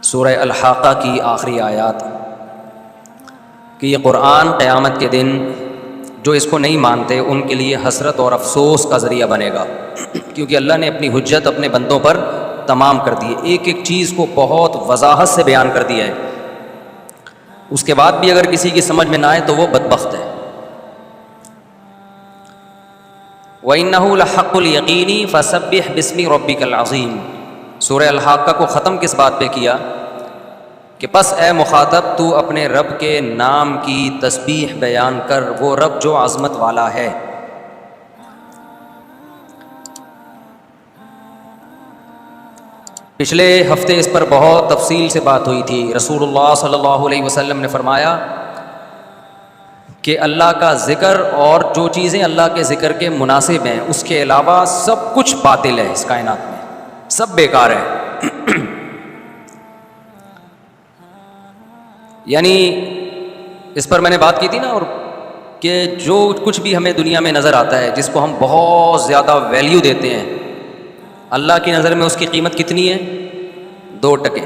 سورہ الحاقہ کی آخری آیات کہ یہ قرآن قیامت کے دن جو اس کو نہیں مانتے ان کے لیے حسرت اور افسوس کا ذریعہ بنے گا، کیونکہ اللہ نے اپنی حجت اپنے بندوں پر تمام کر دی ہے، ایک ایک چیز کو بہت وضاحت سے بیان کر دیا ہے، اس کے بعد بھی اگر کسی کی سمجھ میں نہ آئے تو وہ بدبخت ہے۔ وَإِنَّهُ لَحَقُّ الْيَقِينِ فَسَبِّحْ بِاسْمِ رَبِّكَ الْعَظِيمِ۔ سورہ الحاقہ کو ختم کس بات پہ کیا کہ پس اے مخاطب تو اپنے رب کے نام کی تسبیح بیان کر، وہ رب جو عظمت والا ہے۔ پچھلے ہفتے اس پر بہت تفصیل سے بات ہوئی تھی۔ رسول اللہ صلی اللہ علیہ وسلم نے فرمایا کہ اللہ کا ذکر اور جو چیزیں اللہ کے ذکر کے مناسب ہیں اس کے علاوہ سب کچھ باطل ہے، اس کائنات میں سب بیکار ہے۔ یعنی اس پر میں نے بات کی تھی نا، اور کہ جو کچھ بھی ہمیں دنیا میں نظر آتا ہے جس کو ہم بہت زیادہ ویلیو دیتے ہیں، اللہ کی نظر میں اس کی قیمت کتنی ہے؟ 2 ٹکے۔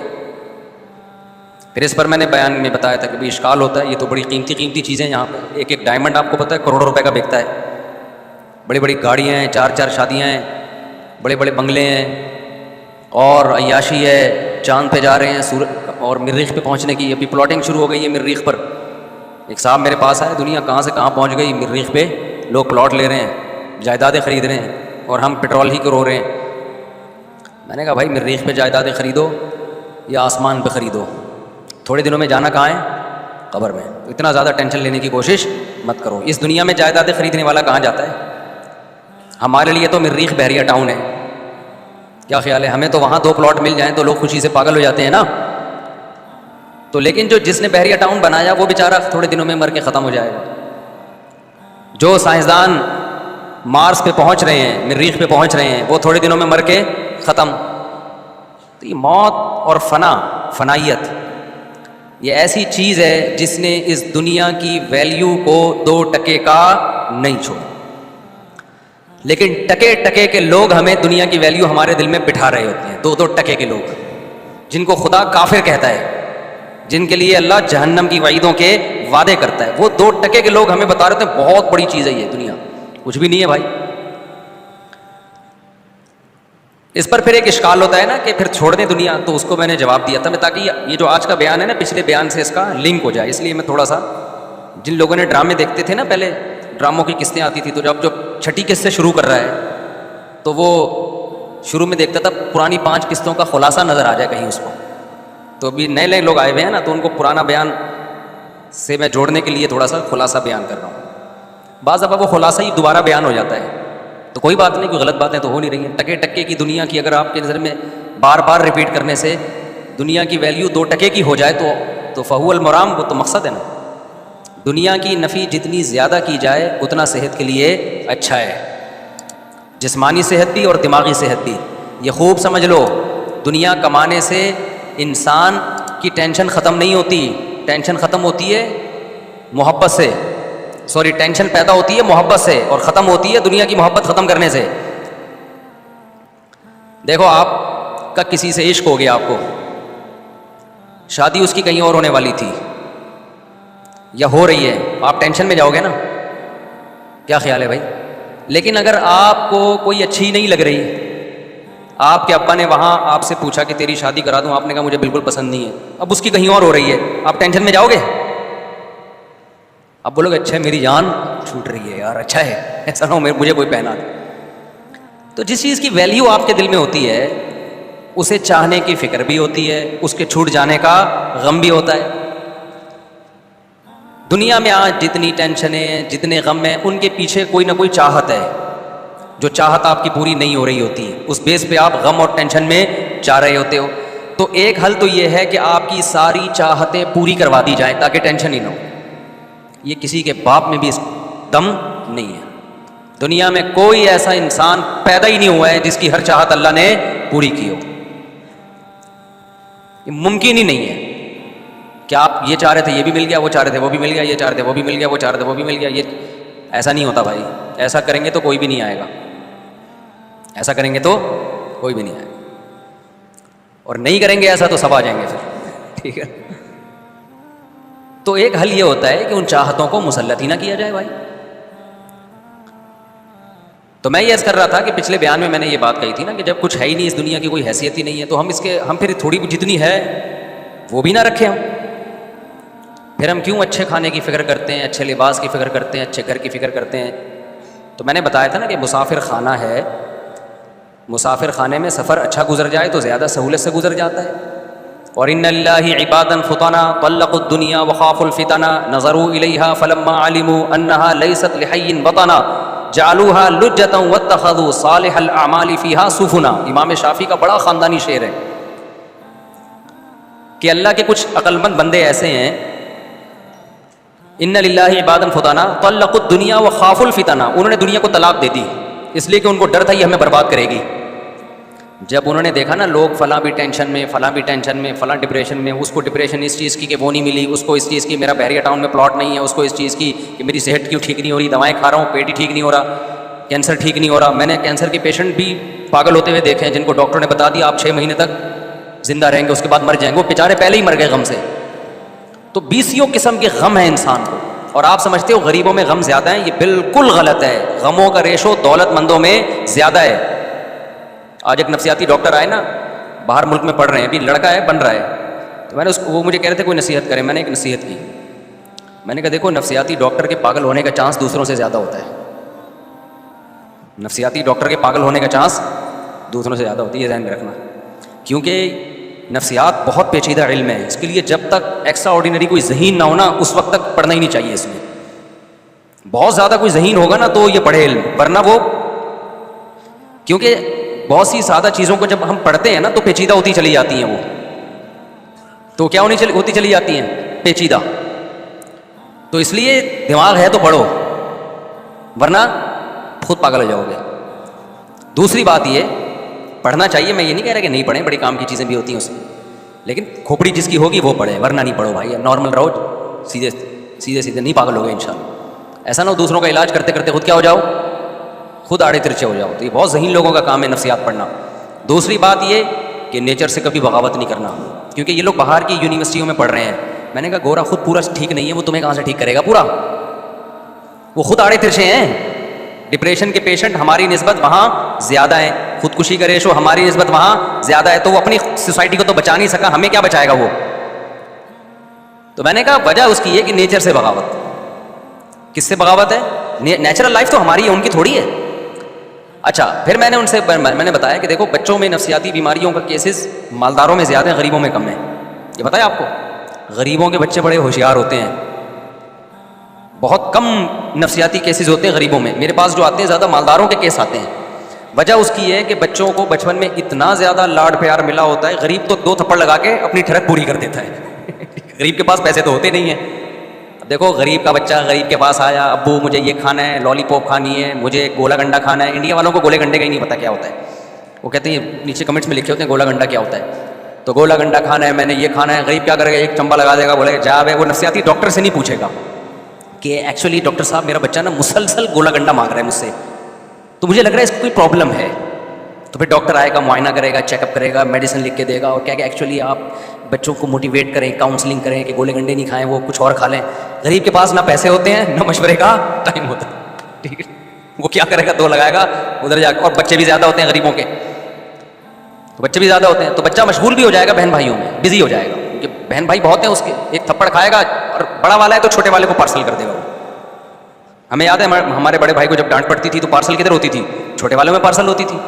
پھر اس پر میں نے بیان میں بتایا تھا کہ بھی اشکال ہوتا ہے، یہ تو بڑی قیمتی چیزیں، یہاں پہ ایک ایک ڈائمنڈ آپ کو پتہ ہے کروڑوں روپے کا بکتا ہے، بڑی بڑی گاڑیاں ہیں، 4 شادیاں ہیں، بڑے بڑے بنگلے ہیں، اور عیاشی ہے، چاند پہ جا رہے ہیں، اور مریخ پہ پہنچنے کی ابھی پلاٹنگ شروع ہو گئی ہے مریخ پر۔ ایک صاحب میرے پاس آئے، دنیا کہاں سے کہاں پہنچ گئی، مریخ پہ لوگ پلاٹ لے رہے ہیں، جائیدادیں خرید رہے ہیں، اور ہم پٹرول ہی کو رو رہے ہیں۔ میں نے کہا بھائی مریخ پہ جائیدادیں خریدو یا آسمان پہ خریدو، تھوڑے دنوں میں جانا کہاں ہے؟ قبر میں۔ اتنا زیادہ ٹینشن لینے کی کوشش مت کرو، اس دنیا میں جائیدادیں خریدنے والا کہاں جاتا ہے؟ ہمارے لیے تو مریخ بحریہ ٹاؤن ہے، کیا خیال ہے؟ ہمیں تو وہاں 2 پلاٹ مل جائیں تو لوگ خوشی سے پاگل ہو جاتے ہیں نا۔ تو لیکن جس نے بحریہ ٹاؤن بنایا وہ بیچارہ تھوڑے دنوں میں مر کے ختم ہو جائے گا۔ جو سائنسدان مارس پہ پہنچ رہے ہیں، مریخ پہ پہنچ رہے ہیں، وہ تھوڑے دنوں میں مر کے ختم۔ تو یہ موت اور فنائیت یہ ایسی چیز ہے جس نے اس دنیا کی ویلیو کو 2 ٹکے کا نہیں چھوڑا، لیکن ٹکے کے لوگ ہمیں دنیا کی ویلیو ہمارے دل میں بٹھا رہے ہوتے ہیں۔ 2 ٹکے کے لوگ جن کو خدا کافر کہتا ہے، جن کے لیے اللہ جہنم کی وعیدوں کے وعدے کرتا ہے، وہ 2 ٹکے کے لوگ ہمیں بتا رہے ہیں بہت بڑی چیز ہے یہ دنیا، کچھ بھی نہیں ہے بھائی۔ اس پر پھر ایک اشکال ہوتا ہے نا کہ پھر چھوڑ دیں دنیا، تو اس کو میں نے جواب دیا تھا میں، تاکہ یہ جو آج کا بیان ہے نا پچھلے بیان سے اس کا لنک ہو جائے، اس لیے میں تھوڑا سا، جن لوگوں نے ڈرامے دیکھتے تھے نا پہلے، ڈراموں کی قسطیں آتی تھی، تو جب 6ٹھی قسط سے شروع کر رہا ہے تو وہ شروع میں دیکھتا تھا پرانی 5 قسطوں کا خلاصہ نظر آ جائے کہیں اس کو، تو ابھی نئے لوگ آئے ہوئے ہیں نا، تو ان کو پرانا بیان سے میں جوڑنے کے لیے تھوڑا سا خلاصہ بیان کر رہا ہوں۔ بعض دفعہ وہ خلاصہ ہی دوبارہ بیان ہو جاتا ہے، تو کوئی بات نہیں، کوئی غلط باتیں تو ہو نہیں رہی ہیں۔ ٹکے کی دنیا کی اگر آپ کے نظر میں بار بار ریپیٹ کرنے سے دنیا کی ویلیو 2 ٹکے کی ہو جائے تو فہو المرام، وہ تو مقصد ہے نا۔ دنیا کی نفی جتنی زیادہ کی جائے اتنا صحت کے لیے اچھا ہے، جسمانی صحت بھی اور دماغی صحت بھی۔ یہ خوب سمجھ لو، دنیا کمانے سے انسان کی ٹینشن ختم نہیں ہوتی، ٹینشن ختم ہوتی ہے محبت سے، ٹینشن پیدا ہوتی ہے محبت سے، اور ختم ہوتی ہے دنیا کی محبت ختم کرنے سے۔ دیکھو آپ کا کسی سے عشق ہو گیا، آپ کو شادی اس کی کہیں اور ہونے والی تھی یا ہو رہی ہے، آپ ٹینشن میں جاؤ گے نا، کیا خیال ہے بھائی؟ لیکن اگر آپ کو کوئی اچھی نہیں لگ رہی، آپ کے ابا نے وہاں آپ سے پوچھا کہ تیری شادی کرا دوں، آپ نے کہا مجھے بالکل پسند نہیں ہے، اب اس کی کہیں اور ہو رہی ہے، آپ ٹینشن میں جاؤ گے؟ اب بولو گے اچھا میری جان چھوٹ رہی ہے یار، اچھا ہے، ایسا نہ ہو مجھے کوئی پہنا دے۔ تو جس چیز کی ویلیو آپ کے دل میں ہوتی ہے اسے چاہنے کی فکر بھی ہوتی ہے، اس کے چھوٹ جانے کا غم بھی ہوتا ہے۔ دنیا میں آج جتنی ٹینشنیں، جتنے غم ہیں، ان کے پیچھے کوئی نہ کوئی چاہت ہے، جو چاہت آپ کی پوری نہیں ہو رہی ہوتی ہے، اس بیس پہ آپ غم اور ٹینشن میں جا رہے ہوتے ہو۔ تو ایک حل تو یہ ہے کہ آپ کی ساری چاہتیں پوری کروا دی جائیں تاکہ ٹینشن ہی نہ ہو۔ یہ کسی کے باپ میں بھی دم نہیں ہے، دنیا میں کوئی ایسا انسان پیدا ہی نہیں ہوا ہے جس کی ہر چاہت اللہ نے پوری کی ہو، یہ ممکن ہی نہیں ہے۔ کیا آپ یہ چاہ رہے تھے یہ بھی مل گیا، وہ چاہ رہے تھے وہ بھی مل گیا، یہ چاہ رہے تھے وہ بھی مل گیا، وہ چاہ رہے تھے وہ بھی مل گیا؟ یہ ایسا نہیں ہوتا بھائی، ایسا کریں گے تو کوئی بھی نہیں آئے گا، ایسا کریں گے تو کوئی بھی نہیں آئے گا۔ اور نہیں کریں گے ایسا تو سب آ جائیں گے پھر، ٹھیک ہے. تو ایک حل یہ ہوتا ہے کہ ان چاہتوں کو مسلط ہی نہ کیا جائے بھائی. تو میں یہ عرض کر رہا تھا کہ پچھلے بیان میں نے یہ بات کہی تھی نا کہ جب کچھ ہے ہی نہیں اس دنیا کی، کوئی حیثیت ہی نہیں ہے، تو ہم پھر تھوڑی جتنی ہے وہ بھی نہ رکھیں ہم. پھر ہم کیوں اچھے کھانے کی فکر کرتے ہیں، اچھے لباس کی فکر کرتے ہیں، اچھے گھر کی فکر کرتے ہیں. تو میں نے بتایا تھا نا کہ مسافر خانہ ہے، مسافر خانے میں سفر اچھا گزر جائے تو زیادہ سہولت سے گزر جاتا ہے. اور ان اللہ عبادا فطنا طلقوا الدنیا وخافوا الفتنہ نظروا الیہا فلما علموا انہا لیست لحی وطنا جعلوها لجتا واتخذوا صالح الاعمال فیہا سفنا. امام شافعی کا بڑا خاندانی شعر ہے کہ اللہ کے کچھ عقل مند بندے ایسے ہیں، ان للہ عبادا فطنا طلقوا الدنیا وخافوا الفتنہ، انہوں نے دنیا کو طلاق دے دی اس لیے کہ ان کو ڈر تھا یہ ہمیں برباد کرے گی. جب انہوں نے دیکھا نا لوگ فلاں بھی ٹینشن میں، فلاں بھی ٹینشن میں، فلاں ڈپریشن میں، اس کو ڈپریشن اس چیز کی کہ وہ نہیں ملی، اس کو اس چیز کی میرا بحریہ ٹاؤن میں پلاٹ نہیں ہے، اس کو اس چیز کی کہ میری صحت کیوں ٹھیک نہیں ہو رہی، دوائیں کھا رہا ہوں پیٹ ہی ٹھیک نہیں ہو رہا، کینسر ٹھیک نہیں ہو رہا. میں نے کینسر کے پیشنٹ بھی پاگل ہوتے ہوئے دیکھے ہیں جن کو ڈاکٹر نے بتا دیا آپ 6 مہینے تک زندہ رہیں گے، اس کے بعد مر جائیں گے، وہ بیچارے پہلے ہی مر گئے غم سے. تو 20 قسم کے غم ہیں انسان کو، اور آپ سمجھتے ہو غریبوں میں غم زیادہ ہیں، یہ بالکل غلط ہے. غموں کا ریشو دولت مندوں میں زیادہ ہے. آج ایک نفسیاتی ڈاکٹر آئے نا، باہر ملک میں پڑھ رہے ہیں، ابھی لڑکا ہے بن رہا ہے، تو میں نے وہ مجھے کہہ رہے تھے کوئی نصیحت کرے. میں نے ایک نصیحت کی، میں نے کہا دیکھو نفسیاتی ڈاکٹر کے پاگل ہونے کا چانس دوسروں سے زیادہ ہوتا ہے. نفسیاتی ڈاکٹر کے پاگل ہونے کا چانس دوسروں سے زیادہ ہوتی ہے، یہ ذہن میں رکھنا. کیونکہ نفسیات بہت پیچیدہ علم ہے، اس کے لیے جب تک ایکسٹرا آرڈینری کوئی ذہین نہ ہونا اس وقت تک پڑھنا ہی نہیں چاہیے. اس میں بہت زیادہ کوئی ذہین ہوگا نا تو یہ پڑھے علم، ورنہ وہ، کیونکہ بہت سی سادہ چیزوں کو جب ہم پڑھتے ہیں نا تو پیچیدہ ہوتی چلی جاتی ہیں. وہ تو کیا ہوتی چلی جاتی ہیں؟ پیچیدہ. تو اس لیے دماغ ہے تو پڑھو، ورنہ خود پاگل ہو جاؤ گے. دوسری بات یہ پڑھنا چاہیے، میں یہ نہیں کہہ رہا کہ نہیں پڑھیں، بڑی کام کی چیزیں بھی ہوتی ہیں اس میں، لیکن کھوپڑی جس کی ہوگی وہ پڑھے، ورنہ نہیں پڑھو بھائی. نارمل رہو، سیدھے نہیں پاگل ہو گئے انشاءاللہ. ایسا نہ ہو دوسروں کا علاج کرتے کرتے خود کیا ہو جاؤ، خود آڑے ترچے ہو جاؤ. تو یہ بہت ذہین لوگوں کا کام ہے نفسیات پڑھنا. دوسری بات یہ کہ نیچر سے کبھی بغاوت نہیں کرنا، کیونکہ یہ لوگ باہر کی یونیورسٹیوں میں پڑھ رہے ہیں. میں نے کہا گورا خود پورا ٹھیک نہیں ہے، وہ تمہیں کہاں سے ٹھیک کرے گا پورا؟ وہ خود آڑے ترچے ہیں. ڈپریشن کے پیشنٹ ہماری نسبت وہاں زیادہ ہیں، خودکشی کا ریشو ہماری نسبت وہاں زیادہ ہے. تو وہ اپنی سوسائٹی کو تو بچا نہیں سکا، ہمیں کیا بچائے گا وہ؟ تو میں نے کہا وجہ اس کی ہے کہ نیچر سے بغاوت. کس سے بغاوت ہے؟ نیچرل لائف تو ہماری ہے، ان کی تھوڑی ہے. اچھا پھر میں نے بتایا کہ دیکھو بچوں میں نفسیاتی بیماریوں کا کیسز مالداروں میں زیادہ ہیں، غریبوں میں کم ہیں. یہ بتایا آپ کو؟ غریبوں کے بچے بڑے ہوشیار ہوتے ہیں، بہت کم نفسیاتی کیسز ہوتے ہیں غریبوں میں. میرے پاس جو آتے ہیں زیادہ مالداروں کے کیس آتے ہیں. وجہ اس کی ہے کہ بچوں کو بچپن میں اتنا زیادہ لاڈ پیار ملا ہوتا ہے، غریب تو 2 تھپڑ لگا کے اپنی ٹھڑک پوری کر دیتا ہے. غریب کے پاس پیسے تو ہوتے نہیں ہیں. دیکھو غریب کا بچہ غریب کے پاس آیا، ابو مجھے یہ کھانا ہے، لالی پاپ کھانی ہے، مجھے گولا گنڈا کھانا ہے. انڈیا والوں کو گولے گنڈے کا ہی نہیں پتا کیا ہوتا ہے. وہ کہتے ہیں نیچے کمنٹس میں لکھے ہوتے ہیں گولا گنڈا کیا ہوتا ہے. تو گولا گنڈا کھانا ہے، میں نے یہ کھانا ہے. غریب کیا کرے گا؟ ایک چمبا لگا دے گا، بولے گا جا بے. وہ نفسیاتی ڈاکٹر سے نہیں پوچھے گا کہ ایکچولی ڈاکٹر صاحب میرا بچہ نا مسلسل گولا گنڈا مانگ رہا ہے مجھ سے، تو مجھے لگ رہا ہے اس کو کوئی پرابلم ہے. تو پھر ڈاکٹر آئے گا، معائنہ کرے گا، چیک اپ کرے گا، میڈیسن لکھ کے دے گا، اور کیا کہ ایکچولی آپ بچوں کو موٹیویٹ کریں، کاؤنسلنگ کریں کہ گولے گنڈے نہیں کھائیں، وہ کچھ اور کھا لیں. غریب کے پاس نہ پیسے ہوتے ہیں نہ مشورے کا ٹائم ہوتا ہے. ٹھیک ہے، وہ کیا کرے گا؟ 2 لگائے گا ادھر جا کے. اور بچے بھی زیادہ ہوتے ہیں غریبوں کے، بچے بھی زیادہ ہوتے ہیں، تو بچہ مشغول بھی ہو جائے گا بہن بھائیوں میں، بزی ہو جائے گا، کیونکہ بہن بھائی بہت ہیں اس کے. ایک تھپڑ کھائے گا اور بڑا والا ہے تو چھوٹے والے کو پارسل کر دے گا. ہمیں یاد ہے ہمارے بڑے بھائی کو جب ڈانٹ پڑتی تھی تو پارسل کدھر ہوتی تھی؟ چھوٹے والوں میں پارسل ہوتی تھی.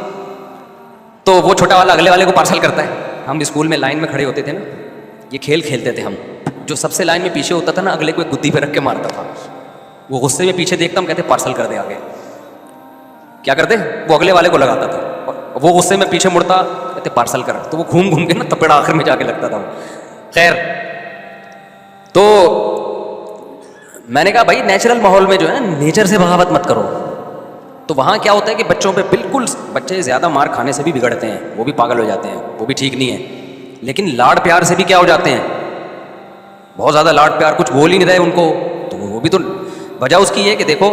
تو وہ چھوٹا والا اگلے والے کو پارسل کرتا ہے. ہم اسکول میں لائن میں کھڑے ہوتے تھے نا، یہ کھیل کھیلتے تھے ہم. جو سب سے لائن میں پیچھے ہوتا تھا نا، اگلے کو ایک گدی پہ رکھ کے مارتا تھا. وہ غصے میں پیچھے دیکھتا، ہم کہتے پارسل کر دے آگے. کیا کرتے؟ وہ اگلے والے کو لگاتا تھا، وہ غصے میں پیچھے مڑتا، کہتے پارسل کر. تو وہ گھوم گھوم کے نا تپڑا آخر میں جا کے لگتا تھا. خیر، تو میں نے کہا بھائی نیچرل ماحول میں جو ہے نیچر سے بغاوت مت کرو. تو وہاں کیا ہوتا ہے کہ بچوں پہ بالکل، بچے زیادہ مار کھانے سے بھی بگڑتے ہیں، وہ بھی پاگل ہو جاتے ہیں، وہ بھی ٹھیک نہیں ہے. لیکن لاڈ پیار سے بھی کیا ہو جاتے ہیں؟ بہت زیادہ لاڈ پیار، کچھ بول ہی نہیں رہے ان کو، تو وہ بھی تو وجہ اس کی ہے کہ دیکھو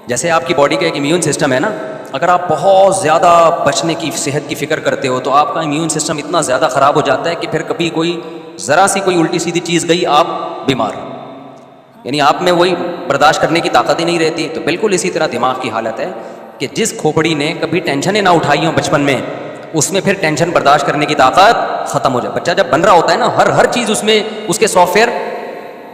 جیسے آپ کی باڈی کا ایک امیون سسٹم ہے نا، اگر آپ بہت زیادہ بچنے کی صحت کی فکر کرتے ہو تو آپ کا امیون سسٹم اتنا زیادہ خراب ہو جاتا ہے کہ پھر کبھی کوئی ذرا سی کوئی الٹی سیدھی چیز گئی آپ بیمار، یعنی آپ میں وہی برداشت کرنے کی طاقت ہی نہیں رہتی. تو بالکل اسی طرح دماغ کی حالت ہے کہ جس کھوپڑی نے کبھی ٹینشنیں نہ اٹھائی ہوں بچپن میں، اس میں پھر ٹینشن برداشت کرنے کی طاقت ختم ہو جائے. بچہ جب بن رہا ہوتا ہے نا، ہر چیز اس میں اس کے سافٹ ویئر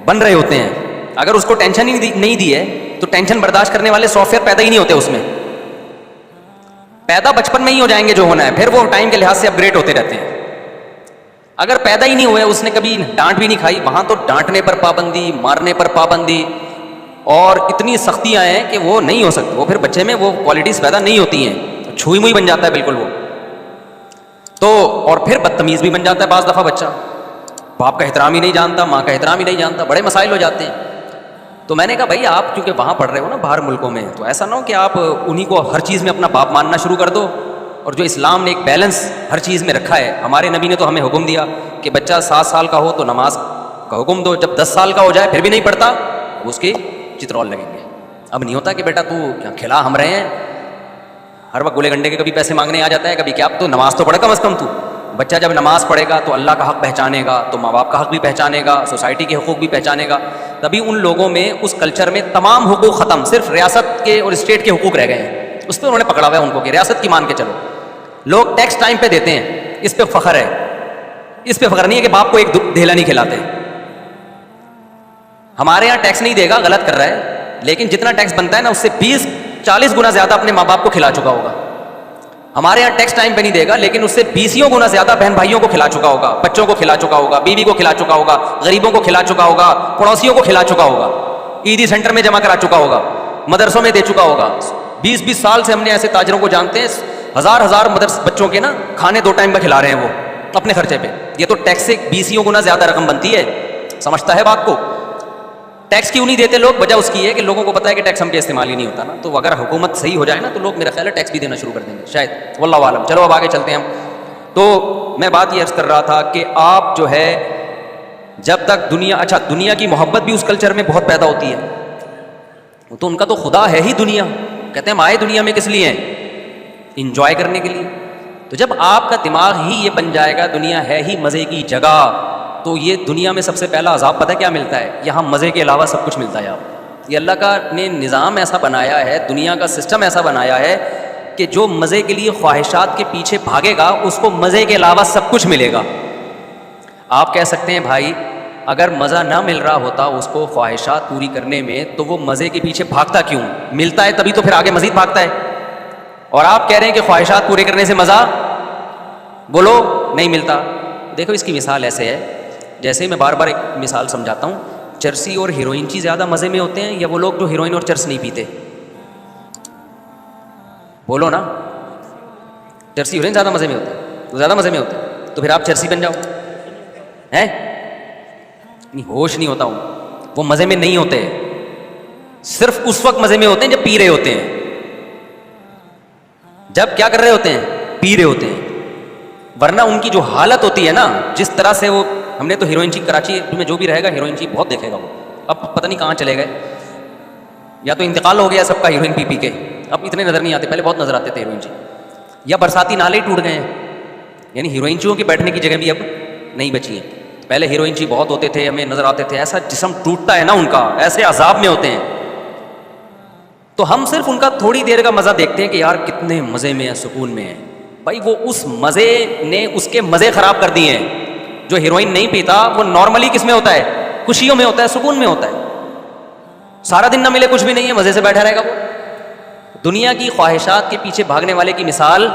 بن رہے ہوتے ہیں. اگر اس کو ٹینشن ہی نہیں دی ہے تو ٹینشن برداشت کرنے والے سافٹ ویئر پیدا ہی نہیں ہوتے اس میں. پیدا بچپن میں ہی ہو جائیں گے جو ہونا ہے، پھر وہ ٹائم کے لحاظ سے اپ گریڈ ہوتے رہتے ہیں. اگر پیدا ہی نہیں ہوئے، اس نے کبھی ڈانٹ بھی نہیں کھائی، وہاں تو ڈانٹنے پر پابندی، مارنے پر پابندی اور اتنی سختیاں ہیں کہ وہ نہیں ہو سکتی. وہ پھر بچے میں وہ کوالٹیز پیدا نہیں ہوتی ہیں، چھوئی موئی بن جاتا ہے بالکل وہ. تو اور پھر بدتمیز بھی بن جاتا ہے بعض دفعہ بچہ، باپ کا احترام ہی نہیں جانتا، ماں کا احترام ہی نہیں جانتا، بڑے مسائل ہو جاتے ہیں. تو میں نے کہا بھائی آپ چونکہ وہاں پڑھ رہے ہو نا باہر ملکوں میں، تو ایسا نہ ہو کہ آپ انہی کو ہر چیز میں اپنا باپ ماننا شروع کر دو. اور جو اسلام نے ایک بیلنس ہر چیز میں رکھا ہے، ہمارے نبی نے تو ہمیں حکم دیا کہ بچہ 7 سال کا ہو تو نماز کا حکم دو، جب 10 سال کا ہو جائے پھر بھی نہیں پڑھتا اس کی چترول لگیں گے. اب نہیں ہوتا کہ بیٹا تو کھلا ہم رہے ہیں، ہر وقت گولے گنڈے کے کبھی پیسے مانگنے آ جاتا ہے، کبھی کیا. تو نماز تو پڑھے کم از کم. تو بچہ جب نماز پڑھے گا تو اللہ کا حق پہچانے گا، تو ماں باپ کا حق بھی پہچانے گا، سوسائٹی کے حقوق بھی پہچانے گا. تبھی ان لوگوں میں اس کلچر میں تمام حقوق ختم، صرف ریاست کے اور اسٹیٹ کے حقوق رہ گئے ہیں. اس پہ انہوں نے پکڑا ہوا ہے ان کو کہ ریاست کی مان کے چلو. لوگ ٹیکس ٹائم پہ دیتے ہیں، اس پہ فخر ہے. اس پہ فخر نہیں ہے کہ باپ کو ایک دھیلا نہیں کھلاتے. ہمارے یہاں ٹیکس نہیں دے گا، غلط کر رہا ہے، لیکن جتنا ٹیکس بنتا ہے نا اس سے 20-40 گنا زیادہ اپنے ماں باپ کو کھلا چکا ہوگا. ہمارے یہاں ٹیکس ٹائم پہ نہیں دے گا، لیکن اس سے 20 گنا زیادہ بہن بھائیوں کو کھلا چکا ہوگا، بچوں کو کھلا چکا ہوگا، بیوی کو کھلا چکا ہوگا، غریبوں کو کھلا چکا ہوگا، پڑوسیوں کو کھلا چکا ہوگا، عیدی سینٹر میں جمع کرا چکا ہوگا، مدرسوں میں دے چکا ہوگا. 20 سال سے ہم نے ایسے تاجروں کو جانتے ہیں، ہزار مدرسے بچوں کے نا کھانے 2 ٹائم کا کھلا رہے ہیں وہ اپنے خرچے پہ. یہ تو ٹیکس سے 20 گنا زیادہ رقم بنتی ہے. سمجھتا ہے بات کو؟ ٹیکس کیوں نہیں دیتے لوگ؟ وجہ اس کی ہے کہ لوگوں کو پتا ہے کہ ٹیکس ہم کے استعمال ہی نہیں ہوتا نا. تو اگر حکومت صحیح ہو جائے نا تو لوگ میرا خیال ہے ٹیکس بھی دینا شروع کر دیں گے شاید، واللہ عالم. چلو اب آگے چلتے ہیں ہم. تو میں بات یہ عرض کر رہا تھا کہ آپ جو ہے جب تک دنیا کی محبت بھی اس کلچر میں بہت پیدا ہوتی ہے. تو ان کا تو خدا ہے ہی دنیا، کہتے ہیں ہم آئے دنیا میں کس لیے ہیں؟ انجوائے کرنے کے لیے. تو جب آپ کا دماغ ہی یہ بن جائے گا دنیا ہے ہی مزے کی جگہ، تو یہ دنیا میں سب سے پہلا عذاب پتہ کیا ملتا ہے؟ یہاں مزے کے علاوہ سب کچھ ملتا ہے. آپ یہ اللہ کا نے نظام ایسا بنایا ہے، دنیا کا سسٹم ایسا بنایا ہے کہ جو مزے کے لیے خواہشات کے پیچھے بھاگے گا اس کو مزے کے علاوہ سب کچھ ملے گا. آپ کہہ سکتے ہیں بھائی اگر مزہ نہ مل رہا ہوتا اس کو خواہشات پوری کرنے میں تو وہ مزے کے پیچھے بھاگتا کیوں؟ ملتا ہے تبھی تو پھر آگے مزید بھاگتا ہے. اور آپ کہہ رہے ہیں کہ خواہشات پورے کرنے سے مزہ بولو نہیں ملتا. دیکھو اس کی مثال ایسے ہے، جیسے میں بار بار ایک مثال سمجھاتا ہوں. چرسی اور ہیروئن زیادہ مزے میں ہوتے ہیں یا وہ لوگ جو ہیروئن اور چرس نہیں پیتے؟ بولو نا. چرسی ہیروئن زیادہ مزے میں ہوتے ہیں، تو زیادہ مزے میں ہوتے ہیں تو پھر آپ چرسی بن جاؤ. ہیں نہیں، ہوش نہیں ہوتا ہوں. وہ مزے میں نہیں ہوتے، صرف اس وقت مزے میں ہوتے ہیں جب پی رہے ہوتے ہیں. جب کیا کر رہے ہوتے ہیں؟ پی رہے ہوتے ہیں. ورنہ ان کی جو حالت ہوتی ہے نا، جس طرح سے وہ، ہم نے تو ہیروئن چی کراچی میں جو بھی رہے گا ہیروئن چی بہت دیکھے گا. وہ اب پتہ نہیں کہاں چلے گئے، یا تو انتقال ہو گیا سب کا ہیروئن پی پی کے، اب اتنے نظر نہیں آتے، پہلے بہت نظر آتے تھے ہیروئن چی. یا برساتی نالے ہی ٹوٹ گئے ہیں، یعنی ہیروئن چیوں کی بیٹھنے کی جگہ بھی اب نہیں بچی ہیں. پہلے ہیروئن چی بہت ہوتے تھے، ہمیں نظر آتے تھے. ایسا جسم ٹوٹتا ہے نا ان کا، ایسے عذاب میں ہوتے ہیں. تو ہم صرف ان کا تھوڑی دیر کا مزہ دیکھتے ہیں کہ یار کتنے مزے میں ہیں، سکون میں ہیں. بھائی وہ اس مزے نے اس کے مزے خراب کر دیے ہیں. جو ہیروئن نہیں پیتا وہ نارملی کس میں ہوتا ہے؟ خوشیوں میں ہوتا ہے، سکون میں ہوتا ہے. سارا دن نہ ملے کچھ بھی نہیں ہے، مزے سے بیٹھا رہے گا وہ. دنیا کی خواہشات کے پیچھے بھاگنے والے کی مثال